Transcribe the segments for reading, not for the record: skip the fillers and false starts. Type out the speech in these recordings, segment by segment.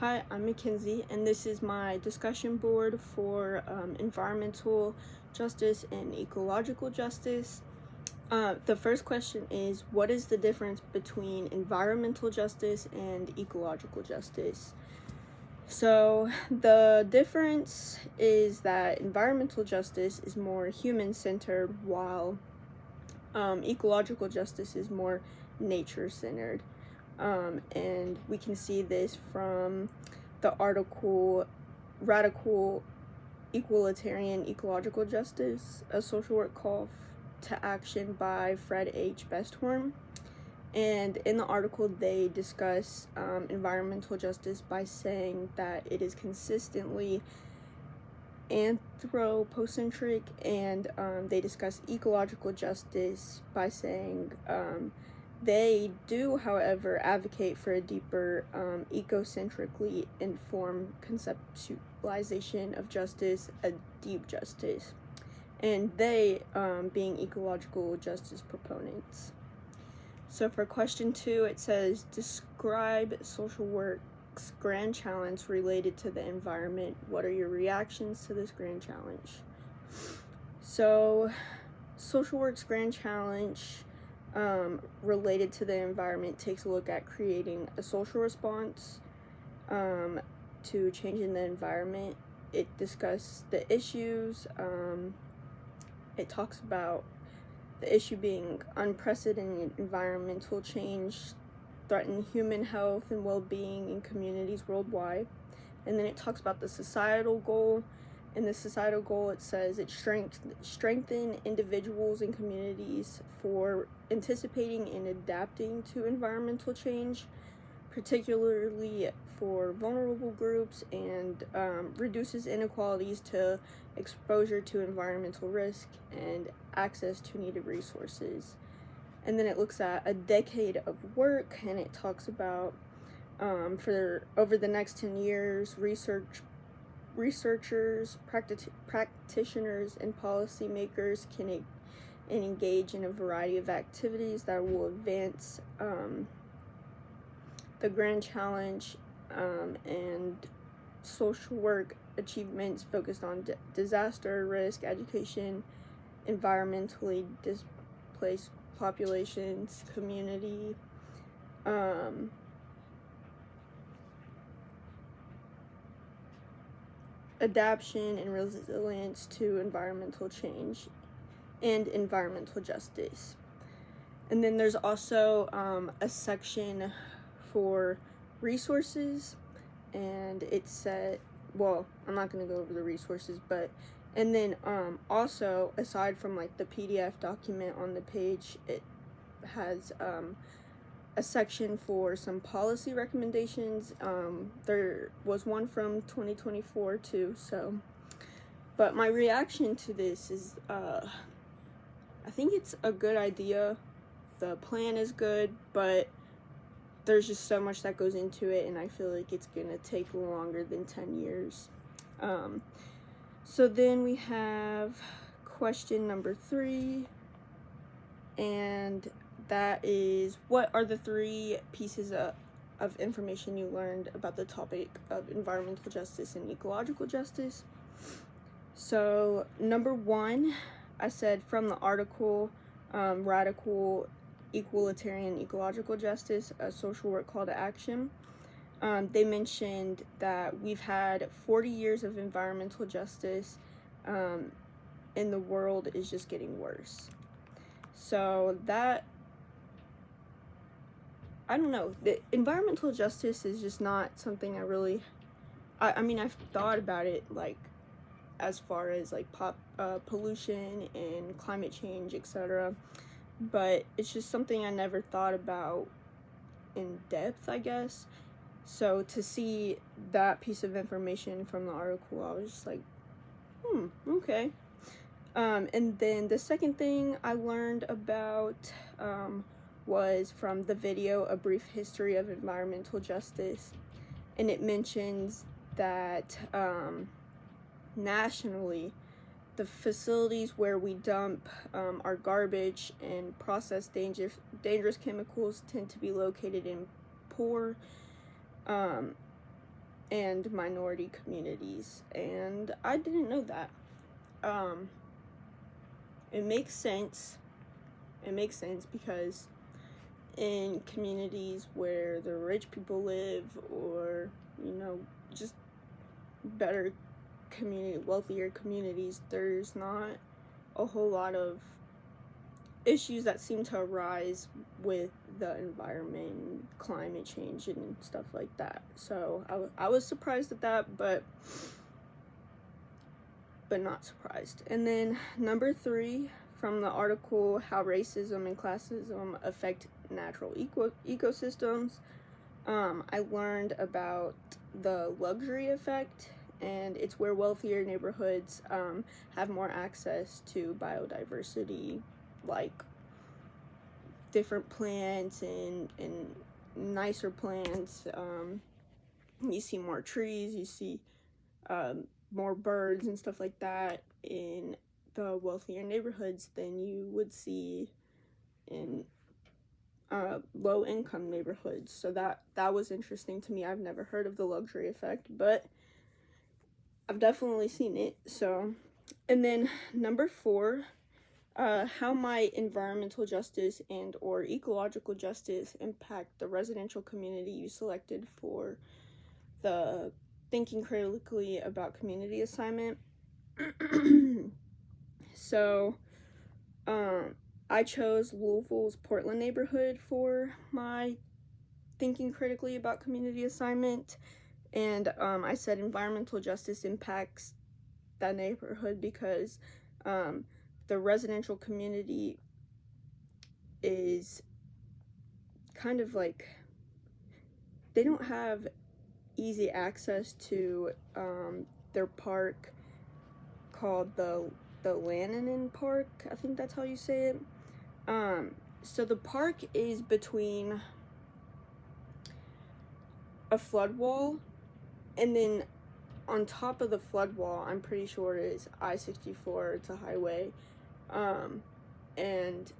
Hi, I'm Mackenzie, and this is my discussion board for environmental justice and ecological justice. The first question is, what is the difference between environmental justice and ecological justice? So the difference is that environmental justice is more human-centered, while ecological justice is more nature-centered. And we can see this from the article Radical Equalitarian Ecological Justice, a social work call to action by Fred H. Besthorn. And in the article, they discuss environmental justice by saying that it is consistently anthropocentric, and they discuss ecological justice by saying they do, however, advocate for a deeper ecocentrically informed conceptualization of justice, a deep justice, and they being ecological justice proponents. So for question 2, it says, describe social work's grand challenge related to the environment. What are your reactions to this grand challenge? So social work's grand challenge related to the environment takes a look at creating a social response to changing the environment. It discusses the issues. It talks about the issue being unprecedented environmental change threaten human health and well-being in communities worldwide. And then it talks about the societal goal. In the societal goal, it says it strengthen individuals and communities for anticipating and adapting to environmental change, particularly for vulnerable groups, and reduces inequalities to exposure to environmental risk and access to needed resources. And then it looks at a decade of work, and it talks about for over the next 10 years, researchers, practitioners, and policymakers can engage in a variety of activities that will advance the grand challenge and social work achievements focused on disaster risk, education, environmentally displaced populations, community, adaptation and resilience to environmental change, and environmental justice. And then there's also a section for resources, and it said, well, I'm not going to go over the resources, but and then also, aside from like the PDF document on the page, it has a section for some policy recommendations. There was one from 2024 too, so, but my reaction to this is I think it's a good idea. The plan is good, but there's just so much that goes into it, and I feel like it's gonna take longer than 10 years. So then we have question number 3, and that is, what are the 3 pieces of information you learned about the topic of environmental justice and ecological justice? So number 1, I said from the article Radical Equalitarian Ecological Justice, a social work call to action. They mentioned that we've had 40 years of environmental justice, and the world is just getting worse. So that, I don't know, the environmental justice is just not something I really, I mean, I've thought about it, like, as far as like pollution and climate change, etc., but it's just something I never thought about in depth, I guess. So to see that piece of information from the article, I was just like, okay. And then the second thing I learned about was from the video, A Brief History of Environmental Justice, and it mentions that nationally, the facilities where we dump our garbage and process dangerous chemicals tend to be located in poor and minority communities, and I didn't know that. It makes sense. It makes sense because in communities where the rich people live, or just better wealthier communities, there's not a whole lot of issues that seem to arise with the environment, climate change, and stuff like that. So I was surprised at that, but not surprised. And then number 3 from the article, How Racism and Classism Affect Natural Ecosystems, I learned about the luxury effect, and it's where wealthier neighborhoods have more access to biodiversity, like different plants and nicer plants. You see more trees, you see more birds and stuff like that in the wealthier neighborhoods than you would see in low income neighborhoods. So that was interesting to me. I've never heard of the luxury effect, but I've definitely seen it. So, and then number 4, how might environmental justice and or ecological justice impact the residential community you selected for the thinking critically about community assignment? So, I chose Louisville's Portland neighborhood for my thinking critically about community assignment, and I said environmental justice impacts that neighborhood because the residential community is kind of like, they don't have easy access to their park called the Lannan Park. I think that's how you say it. So the park is between a flood wall, and then on top of the flood wall, I'm pretty sure it is I-64. It's a highway, and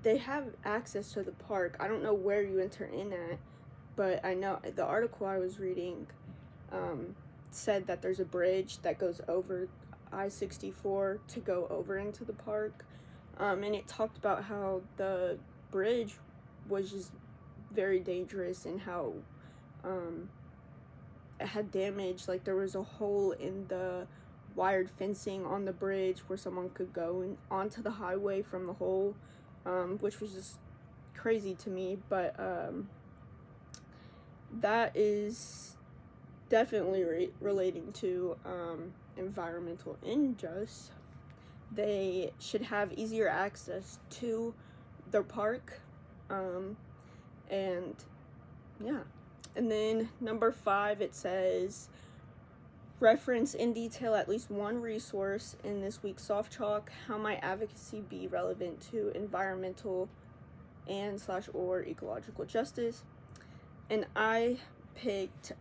they have access to the park. I don't know where you enter in at, but I know the article I was reading said that there's a bridge that goes over I-64 to go over into the park, and it talked about how the bridge was just very dangerous and how it had damage. Like, there was a hole in the wired fencing on the bridge where someone could go onto the highway from the hole, which was just crazy to me. But that is definitely relating to environmental injustice. They should have easier access to their park, and yeah. And then number 5, it says, reference in detail at least one resource in this week's Soft Chalk. How might advocacy be relevant to environmental and / or ecological justice? And I picked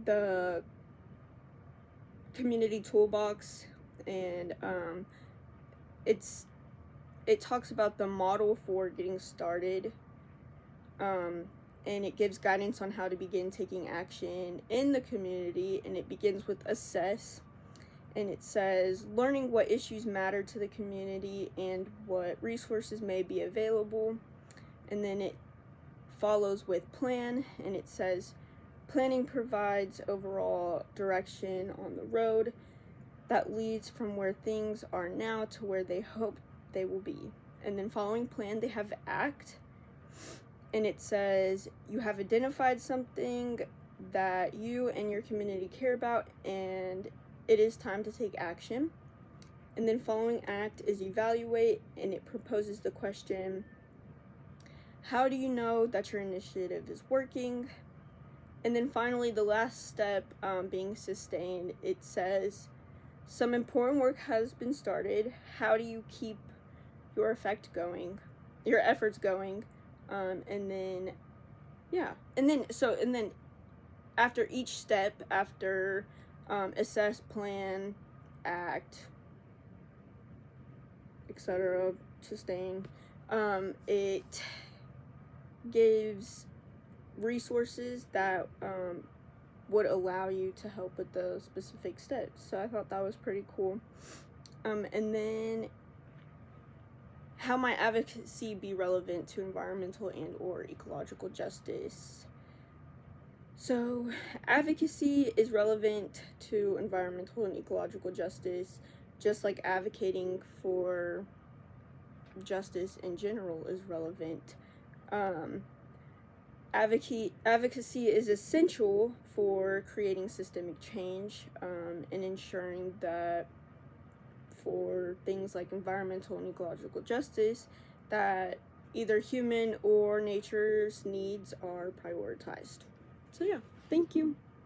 the community toolbox, and it talks about the model for getting started, and it gives guidance on how to begin taking action in the community, and it begins with assess, and it says learning what issues matter to the community and what resources may be available, and then it follows with plan, and it says planning provides overall direction on the road that leads from where things are now to where they hope they will be. And then following plan, they have act, and it says you have identified something that you and your community care about, and it is time to take action. And then following act is evaluate, and it proposes the question, how do you know that your initiative is working? And then finally, the last step, being sustained, it says some important work has been started. How do you keep your efforts going? And then, yeah. And then after each step, after assess, plan, act, etc., sustain, it gives resources that would allow you to help with those specific steps. So I thought that was pretty cool. And then how might advocacy be relevant to environmental and or ecological justice? So advocacy is relevant to environmental and ecological justice, just like advocating for justice in general is relevant. Advocacy is essential for creating systemic change and ensuring that for things like environmental and ecological justice, that either human or nature's needs are prioritized. So yeah, thank you.